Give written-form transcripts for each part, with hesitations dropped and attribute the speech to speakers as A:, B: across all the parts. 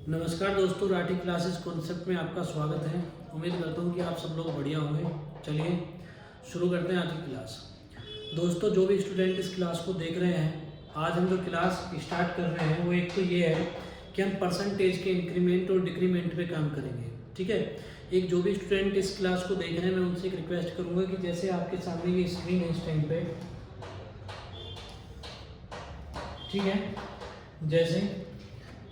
A: नमस्कार दोस्तों, Rathi classes concept में आपका स्वागत है। उम्मीद करता हूँ कि आप सब लोग बढ़िया होंगे। चलिए शुरू करते हैं आज की क्लास। दोस्तों, जो भी स्टूडेंट इस क्लास को देख रहे हैं, आज हम जो क्लास स्टार्ट कर रहे हैं वो एक तो ये है कि हम परसेंटेज के इंक्रीमेंट और डिक्रीमेंट पे काम करेंगे। ठीक है, एक जो भी स्टूडेंट इस क्लास को देख रहे हैं, मैं उनसे एक रिक्वेस्ट करूँगा कि जैसे आपके सामने ये स्क्रीन है इस टाइम पे, ठीक है, जैसे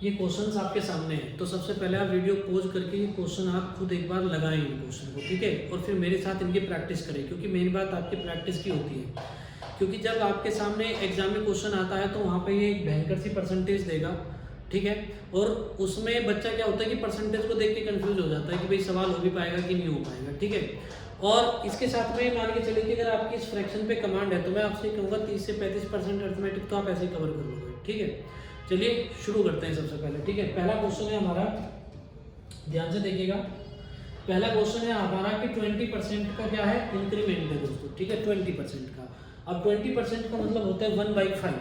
A: ये क्वेश्चंस आपके सामने हैं, तो सबसे पहले आप वीडियो पॉज करके ये क्वेश्चन आप खुद एक बार लगाएं इन क्वेश्चन को, ठीक है, और फिर मेरे साथ इनकी प्रैक्टिस करें, क्योंकि मेन बात आपकी प्रैक्टिस की होती है। क्योंकि जब आपके सामने एग्जाम में क्वेश्चन आता है तो वहाँ पे ये एक भयंकर सी परसेंटेज देगा, ठीक है, और उसमें बच्चा क्या होता है कि परसेंटेज को देख के कन्फ्यूज हो जाता है कि भाई सवाल हो भी पाएगा कि नहीं हो पाएगा, ठीक है। और इसके साथ में मान के चलिए कि अगर आपकी इस फ्रैक्शन पे कमांड है तो मैं आपसे कहूँगा 30 से 35% अर्थमेटिक तो आप ऐसे ही कवर कर लोगे, ठीक है। चलिए शुरू करते हैं सबसे पहले, ठीक है। पहला क्वेश्चन है हमारा, ध्यान से देखिएगा। पहला क्वेश्चन है हमारा कि 20% का क्या है, इंक्रीमेंट है दोस्तों, ठीक है, 20% का। अब 20% का मतलब होता है 1/5।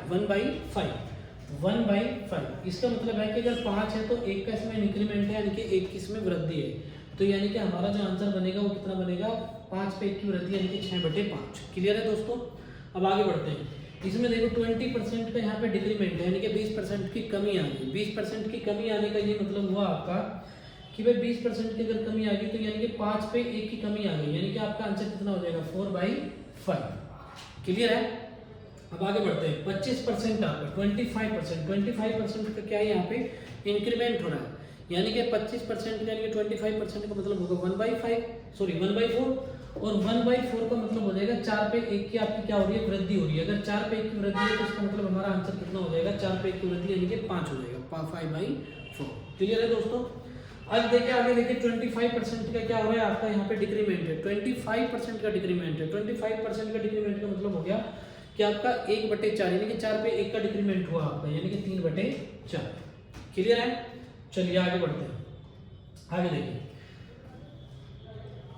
A: इसका मतलब है कि अगर 5 है तो 1 का इसमें इंक्रीमेंट है, यानी कि 1 की इसमें वृद्धि है, तो यानी कि हमारा जो आंसर बनेगा वो कितना बनेगा, 5 पे 1 की वृद्धि, यानी कि 6/5। क्लियर है दोस्तों। अब आगे बढ़ते हैं। इसमें देखो 20% का यहाँ पे डिक्रीमेंट है, यानी कि 20% की कमी आ गई। 20% की कमी आने का ये मतलब हुआ आपका कि भाई 20% की अगर कमी आ गई तो यानी कि 5 पे 1 की कमी आ गई, यानी कि आपका आंसर कितना हो जाएगा, 4/5। क्लियर है। अब आगे बढ़ते हैं। 25% आपका 25% का क्या है, यहाँ पे इंक्रीमेंट हो रहा है, यानी कि 25% यानी कि 25% का मतलब होगा 1/4, और 1/4 का मतलब हो जाएगा 4 पे 1 की आपकी क्या हो रही है, वृद्धि हो रही है। अगर 4 पे 1 की वृद्धि है तो इसका मतलब हमारा आंसर कितना हो जाएगा, 4 पे 1 की वृद्धि यानी कि 5 हो जाएगा, 5/4। क्लियर है दोस्तों। अब देखिए आगे देखिए 25% का क्या हो रहा है आपका, यहाँ पे डिक्रीमेंट है। 25% का डिक्रीमेंट है। 25% का डिक्रीमेंट का मतलब हो गया कि आपका 1/4, यानी कि 4 पे 1 का डिक्रीमेंट हुआ आपका, यानी कि 3/4। क्लियर है। चलिए आगे बढ़ते हैं। आगे देखिए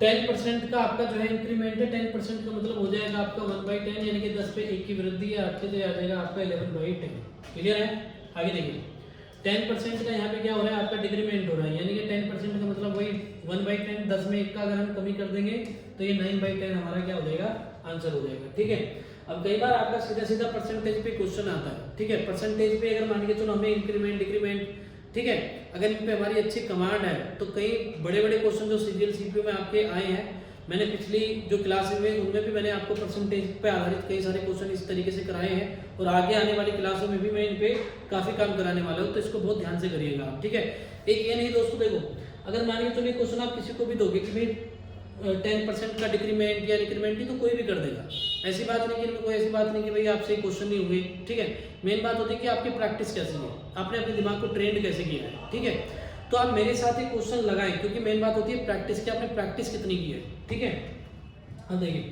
A: 10% का आपका जो है इंक्रीमेंट है। 10% का मतलब हो जाएगा आपका 1/10, यानी कि 10 पे 1 की वृद्धि है, आपके तो आ जाएगा आपका 11/10। क्लियर है। आगे देखिए 10% का यहाँ पे क्या हो रहा है, आपका डिक्रीमेंट हो रहा है, यानी कि 10% का मतलब वही 1/10, 10 में 1 का अगर हम कमी कर देंगे तो ये 9/10 हमारा क्या हो जाएगा, आंसर हो जाएगा, ठीक है। अब कई बार आपका सीधा सीधा परसेंटेज पे क्वेश्चन आता है, ठीक है। परसेंटेज पे अगर मान के चलो हमें इंक्रीमेंट डिक्रीमेंट, ठीक है, अगर इन पे हमारी अच्छी कमांड है तो कई बड़े बड़े क्वेश्चन जो सीजीएल सीपीयू में आपके आए हैं, मैंने पिछली जो क्लास में उनमें भी मैंने आपको परसेंटेज पे आधारित कई सारे क्वेश्चन इस तरीके से कराए हैं, और आगे आने वाली क्लासों में भी मैं इन पे काफी काम कराने वाला हूँ, तो इसको बहुत ध्यान से करिएगा आप, ठीक है। एक ये नहीं दोस्तों, देखो अगर मान के चलिए क्वेश्चन आप किसी को भी दोगे कि भाई 10% का डिक्रीमेंट या इंक्रीमेंट ही, तो कोई भी कर देगा, ऐसी बात नहीं, कि कोई ऐसी बात नहीं कि भाई आपसे क्वेश्चन नहीं हुए, ठीक है। मेन बात होती है कि आपकी प्रैक्टिस कैसी है, आपने अपने दिमाग को ट्रेंड कैसे किया है, ठीक है। तो आप मेरे साथ ही क्वेश्चन लगाएं, क्योंकि मेन बात होती है प्रैक्टिस की, आपने प्रैक्टिस कितनी की है, ठीक है। अब देखिए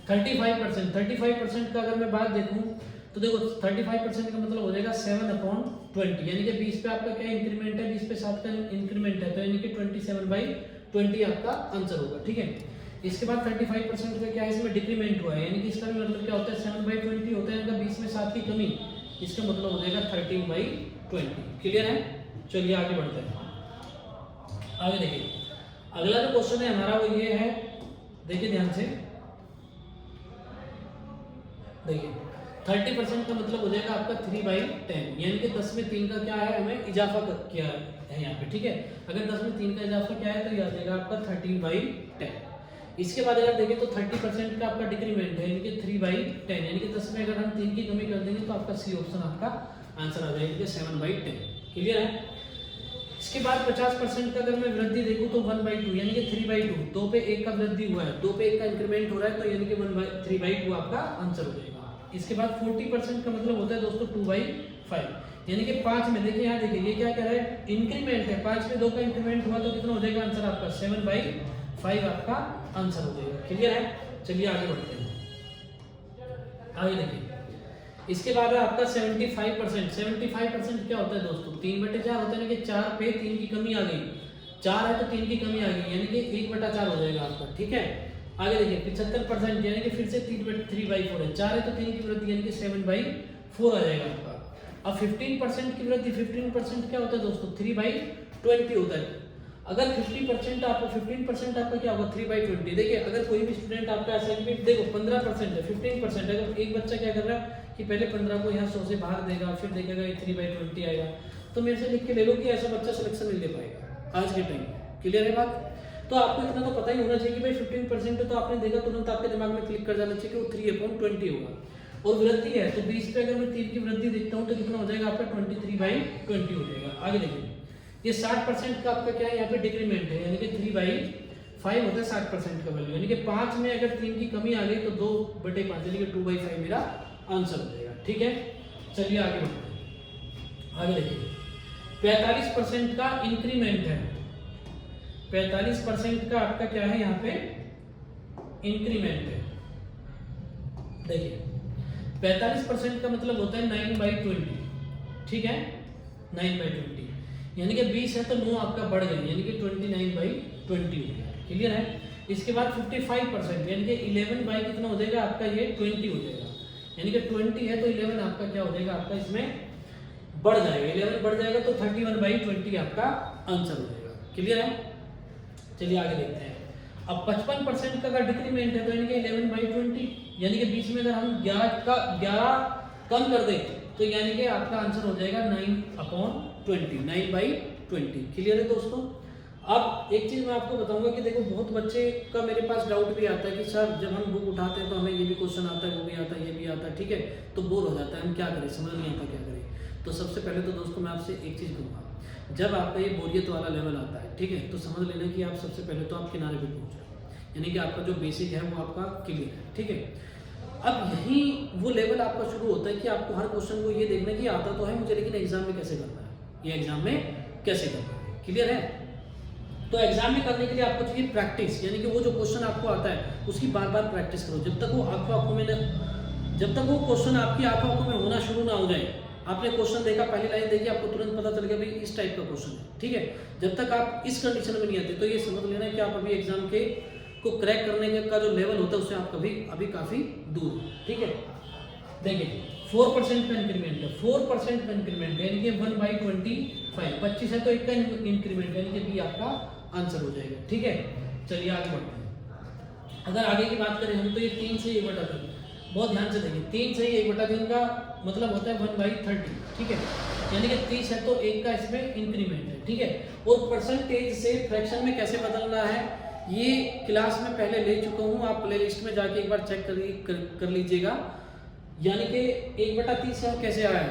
A: 35% का अगर मैं बात देखूं तो देखो 35% का मतलब हो जाएगा 7/20, यानी कि 20 पे आपका क्या इंक्रीमेंट है, 20 पे 7 का इंक्रीमेंट है, तो यानी कि 27/20 आपका आंसर होगा, ठीक है। इसके बाद 35% का क्या है, इसमें डिक्रीमेंट हुआ है, यानी कि इसका भी मतलब क्या होता है, 7/20 होता है, इनका 20 में 7 की कमी, इसका मतलब हो जाएगा 13/20। क्लियर है। चलिए आगे बढ़ते हैं। आगे देखिए अगला जो क्वेश्चन है हमारा वो ये है, देखिए ध्यान से देखिए 30% का मतलब हो जाएगा आपका 3/10, यानी कि 10 में 3 का क्या है, हमें इजाफा किया है यहाँ पे, ठीक है। अगर 10 में 3 का इजाफा क्या है तो ये आ जाएगा आपका 13/10। इसके बाद अगर देखें तो 30% का आपका डिक्रीमेंट है, यानी कि 3/10, यानी कि 10 में अगर हम 3 की कमी कर देंगे तो आपका सी ऑप्शन आपका आंसर आ जाएगा, 7/10। क्लियर है। इसके बाद 50% का अगर मैं वृद्धि देखूं तो 1/2, यानी कि 3/2, 2 पे 1 का वृद्धि हुआ है, 2 पे 1 का इंक्रीमेंट हो रहा है, तो यानी कि 3/2 आपका आंसर हो जाएगा। इसके बाद 40% का मतलब होता है दोस्तों 2/5, यानी कि 5 में देखिए, यहाँ देखिए ये क्या कह रहा है, इंक्रीमेंट है, 5 में 2 का इंक्रीमेंट हुआ तो कितना हो जाएगा आंसर आपका, 7/5 आपका आंसर हो जाएगा। क्लियर है। चलिए आगे बढ़ते हैं। आगे देखिए इसके बाद है आपका 75%। 75% क्या होता है दोस्तों, 3/4 होता है, ना कि 4 पे 3 की कमी आ गई, 4 है तो 3 की कमी आ गई, यानी कि 1/4 हो जाएगा आपका, ठीक है। आगे देखिए 75%, यानी कि फिर से 3/4 है, 4 है तो 3 की वृद्धि, यानी कि 7/4 आ जाएगा आपका। अब 15% की वृद्धि, 15% क्या होता है दोस्तों, 3/20 होता है। अगर 50% आपको 15% आपका क्या होगा, 3/20। देखिए अगर कोई भी स्टूडेंट आपका ऐसा है कि देखो 15% है, 15% है, अगर एक बच्चा क्या कर रहा है कि पहले 15 को यहाँ 100 से भाग देगा, फिर देखेगा ये 3/20 आएगा, तो मेरे से लिख के ले लो कि ऐसा बच्चा सिलेक्शन नहीं ले पाएगा आज के टाइम में। क्लियर है बात? तो आपको इतना तो पता ही होना चाहिए कि भाई 15% है, तो आपने देखा तुरंत आपके दिमाग में क्लिक कर जाना चाहिए कि वो 3/20 होगा। और वृद्धि है तो 20 पे अगर मैं 3 की वृद्धि देखता हूँ तो कितना हो जाएगा आपका, 23/20 हो जाएगा। आगे देखिए ये 60% का आपका क्या है, यहाँ पे डिक्रीमेंट है, यानी कि 3/5 होता है 60% का वैल्यू, यानी कि 5 में अगर 3 की कमी आ गई तो 2/5 यानी कि 2/5 मेरा आंसर हो जाएगा। ठीक है, चलिए आगे बढ़ते हैं। आगे देखिए 45% का इंक्रीमेंट है, 45% का आपका क्या है यहाँ पे इंक्रीमेंट है। देखिए 45% का मतलब होता है 9/20, ठीक है 9/20, यानी कि 20 है तो 9 आपका बढ़ गया, यानी कि 29/20 हो गया। क्लियर है? इसके बाद 55% यानी कि 11 बाई कितना हो जाएगा आपका, ये 20 हो जाएगा, यानी कि 20 है तो 11 आपका क्या हो जाएगा आपका, इसमें बढ़ जाएगा, 11 बढ़ जाएगा तो 31/20 आपका आंसर हो जाएगा। क्लियर है? चलिए आगे देखते हैं। अब 55% का अगर डिक्रीमेंट है तो यानी कि 11/20, यानी कि बीच में अगर हम 11 कम कर दें तो यानी कि आपका आंसर हो जाएगा 9/20, 9/20। क्लियर है दोस्तों? अब एक चीज मैं आपको बताऊंगा कि देखो बहुत बच्चे का मेरे पास डाउट भी आता है कि सर जब हम बुक उठाते हैं तो हमें ये भी क्वेश्चन आता है, वो भी आता है, ये भी आता है, ठीक है, तो बोर हो जाता है, हम क्या करें, समझ नहीं आता क्या करें। तो सबसे पहले तो दोस्तों मैं आपसे एक चीज कहूँगा, जब आपका ये बोरियत वाला लेवल आता है, ठीक है, तो समझ लेना कि आप सबसे पहले तो आप किनारे पे पहुंच जाए, यानी कि आपका जो बेसिक है वो आपका क्लियर है। ठीक है, अब यही वो लेवल आपका शुरू होता है कि आपको हर क्वेश्चन को ये देखना कि आता तो है मुझे, लेकिन एग्जाम में कैसे करना है, ये एग्जाम में कैसे करना है। क्लियर है? तो एग्जाम में करने के लिए आपको चाहिए प्रैक्टिस, यानी कि वो जो क्वेश्चन आपको आता है उसकी बार बार प्रैक्टिस करो, जब तक वो आंखों में जब तक वो क्वेश्चन आपकी आंखों में होना शुरू ना हो जाए। आपने क्वेश्चन देखा, पहली लाइन देखी, आपको तुरंत पता चल गया भाई इस टाइप का क्वेश्चन है, ठीक है, जब तक आप इस कंडीशन में नहीं आते तो ये समझ लेना कि आप अभी एग्जाम के को क्रैक करने का जो लेवल होता है उससे आप कभी अभी काफी दूर हो। ठीक है, देखिए 4% का इंक्रीमेंट है, 4% का इंक्रीमेंट यानी कि 1/25, 25 है तो एक का इंक्रीमेंट यानी कि बी आपका आंसर हो जाएगा। ठीक है, चलिए आगे बढ़ते हैं। अगर आगे की बात करें हम तो ये 3 से 1/3, बहुत ध्यान से देखिए, 3 से 1/3 का मतलब होता है 1/30, ठीक है, यानी कि 30 है तो एक का इसमें इंक्रीमेंट है। ठीक है, और परसेंटेज से फ्रैक्शन में कैसे बदलना है ये क्लास में पहले ले चुका हूँ, आप प्लेलिस्ट में जाके एक बार चेक कर लीजिएगा, यानी कि 1/30 है कैसे आया।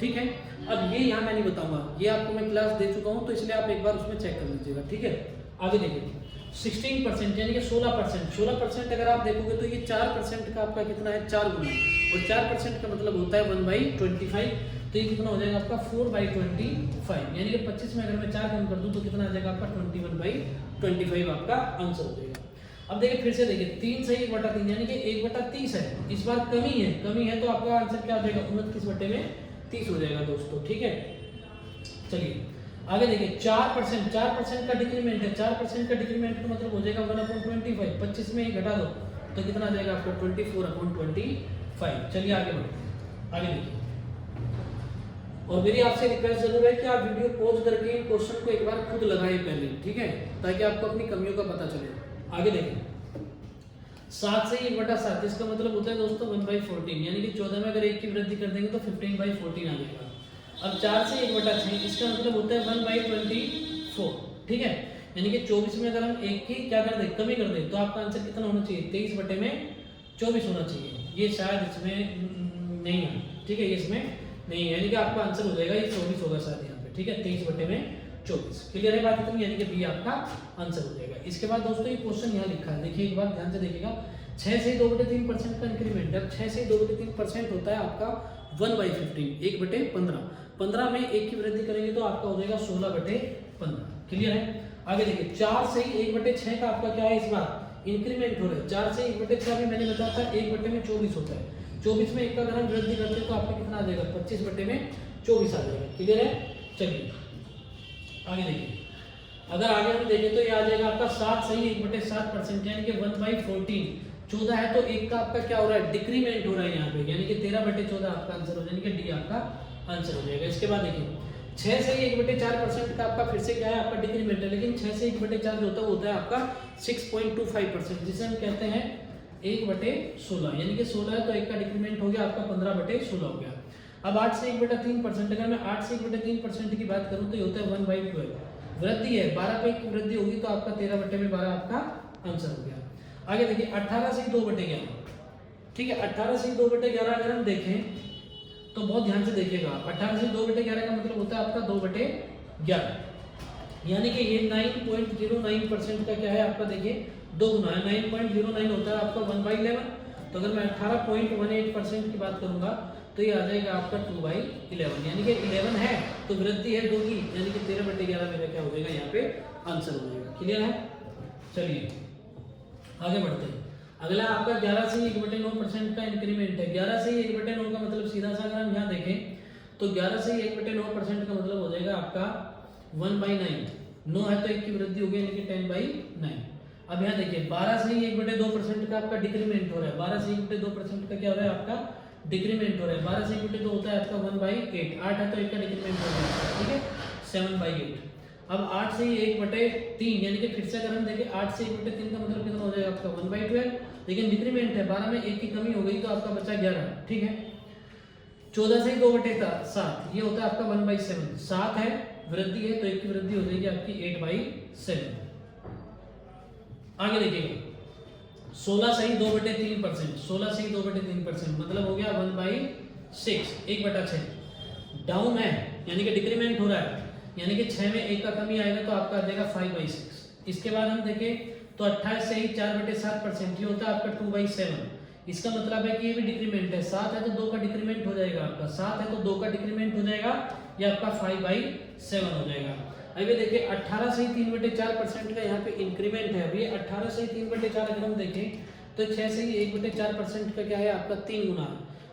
A: ठीक है, अब ये यहाँ मैं नहीं बताऊंगा, ये आपको मैं क्लास दे चुका हूँ तो इसलिए आप एक बार उसमें चेक कर लीजिएगा। ठीक है, आगे देखिए 16% यानी कि 16%, 16% अगर आप देखोगे तो ये 4% का आपका कितना है, 4 गुना, और 4% का मतलब होता है 1/25, तो ये कितना हो जाएगा आपका 4/25, यानी कि 25 में अगर मैं 4 कम कर दूं तो कितना आ जाएगा आपका 21/25 आपका आंसर हो जाएगा। अब देखिए फिर से देखिए 3 से 1/3 यानी कि 1/30 है, इस बार कमी है तो आपका आंसर क्या हो जाएगा 29/30 हो जाएगा दोस्तों। ठीक है, चलिए आगे देखिए 4% का डिक्रीमेंट है, 4% का डिक्रीमेंट का मतलब हो जाएगा 1/25, 25 में ही घटा दो तो कितना आ जाएगा आपका 24/25। चलिए आगे बढ़ो, आगे देखिए, और मेरी आपसे रिक्वेस्ट जरूर है कि आप वीडियो पॉज करके क्वेश्चन को एक बार खुद लगाएं पहले, ठीक है, ताकि आपको अपनी कमियों का पता चले। आगे देखिए 7 से 1/7, इसका मतलब होता है दोस्तों 1/14, यानी कि 14 में अगर 1 की वृद्धि कर देंगे तो 15/14 आ जाएगा। अब 4 से 1/6, इसका मतलब होता है 1/24, ठीक है, यानी कि 24 में अगर हम 1 की क्या कर दें, कमी कर दें तो आपका आंसर कितना होना चाहिए, 23/24 होना चाहिए। ये शायद इसमें नहीं है, ठीक है, ये इसमें नहीं है, यानी कि आपका आंसर हो जाएगा ये 24 होगा शायद यहाँ पे। ठीक है, 23/24। क्लियर है बात इतनी, यानी कि बी आपका आंसर हो जाएगा। इसके बाद दोस्तों ये क्वेश्चन यहाँ लिखा है, देखिए एक बार ध्यान से देखिएगा, 6 से 2/3% का इंक्रीमेंट है। 6 से 2/3% होता है आपका 1/15, 1/15, 15 में 1 की वृद्धि करेंगे तो आपका हो जाएगा 16/15। क्लियर है? आगे देखिए 4 से 1/6 का आपका क्या है, इस बार इंक्रीमेंट हो रहा है। 4 से 1/6 में मैंने बताया था 1/24 होता है, 24 में 1 का अगर हम वृद्धि करते हैं तो आपका कितना आ जाएगा 25/24 आ जाएगा। क्लियर है? चलिए आगे देखिए, अगर आगे हम देखें तो ये आ जाएगा आपका 7 से 1/7%, यानी कि 1/14, 14 है तो 1 का आपका क्या हो रहा है, डिक्रीमेंट हो रहा है यहाँ पे, यानी कि 13/14 आपका आंसर हो जाए, यानी कि डी आपका आंसर हो जाएगा। इसके बाद देखिए 6 से 1/4% का आपका फिर से क्या है आपका डिक्रीमेंट है, लेकिन 6 से 1/4 जो होता है वो होता है आपका 6.25%, जिसे हम कहते हैं 1/16, यानी कि 16 है तो 1 का डिक्रीमेंट हो गया आपका 15/16 हो गया। अब 8 से 1/3%, अगर मैं 8 से 1/3% की बात करूं तो ये होता है 1/12, वृद्धि है 12 पे की वृद्धि होगी तो आपका 13/12 आपका आंसर हो गया। आगे देखिए 18 से 2/11, ठीक है 18 से 2/11 अगर हम देखें तो बहुत ध्यान से देखिएगा। 18 से 2/11 का मतलब होता है आपका 2/11, यानी कि ये 9.09% का क्या है आपका देखिए 2 गुना है, 9.09 होता है आपका 1/11। तो अगर मैं 18.18% की बात करूंगा तो ये आ जाएगा आपका 2/11, यानी कि 11 है तो वृद्धि है 2 की, यानी कि 13/11 मेरा क्या हो जाएगा यहाँ पे आंसर हो जाएगा। क्लियर है? चलिए आगे बढ़ते हैं। अगला आपका 11 से 1/9% का इंक्रीमेंट है। 11 से 1/9 का मतलब सीधा सा अगर हम यहाँ देखें तो 11 से 1/9% का मतलब हो जाएगा आपका 1/9, 9 है तो 1 की वृद्धि होगी यानी कि 10/9। अब यहाँ देखिए 12 से 1/2% का आपका डिक्रीमेंट हो रहा है, 12 से 1/2% का क्या हो रहा है आपका डिक्रीमेंट हो रहा है। 12 से 1/2 होता है आपका 1/8, 8 है तो 1 का डिक्रीमेंट हो रहा है, ठीक है 7/8। अब 8 से 1/3, यानी कि फिर से अगर हम देखें 8 से 1/3 का मतलब कितना हो जाएगा आपका 1/12, लेकिन डिक्रीमेंट है 12 में 1 की कमी हो गई तो आपका बचा 11, ठीक है। 14 से 2/7, ये होता है आपका 1/7, 7 है वृद्धि है तो 1 की वृद्धि हो जाएगी आपकी 8/7। आगे देखिएगा 16 से 2/3%, 16 से 2/3% मतलब हो गया 1/6, 1/6 डाउन है यानी कि डिक्रीमेंट हो रहा है, यानी कि 6 में 1 का कमी आएगा तो आपका आ जाएगा 5/6। इसके बाद हम देखें तो 28 से 4/7%, ये होता है आपका 2/7। इसका मतलब है कि ये भी डिक्रीमेंट है, 7 है तो 2 का डिक्रीमेंट हो जाएगा आपका, 7 है तो 2 का डिक्रीमेंट हो जाएगा, ये आपका 5/7 हो जाएगा। अभी देखिए 18 से 3/4% का यहाँ पे इंक्रीमेंट है। अभी 18 से 3/4 अगर हम देखें तो 6 से 1/4% का क्या है आपका 3 गुना,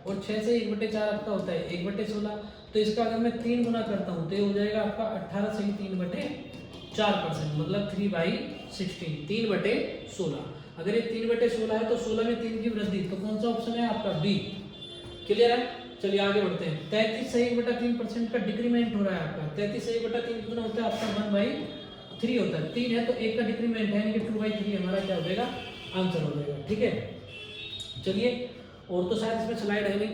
A: और 6 से 1/4 आपका होता है 1/16, तो इसका अगर मैं 3 गुना करता हूँ तो ये हो जाएगा आपका 18 से 3/4%, मतलब 3/16, 3/16। अगर ये 3/16 है तो 16 में 3 की वृद्धि, तो कौन सा ऑप्शन है आपका बी। क्लियर है? चलिए आगे बढ़ते हैं। 33 से 1/3% का डिक्रीमेंट हो रहा है आपका। 33 से 1/3 कितना होता है आपका 1/3 होता है, 3 है तो 1 का डिक्रीमेंट है यानी कि 2/3 हमारा क्या हो जाएगा आंसर हो जाएगा, ठीक है। चलिए और तो शायद इसमें स्लाइड है नहीं।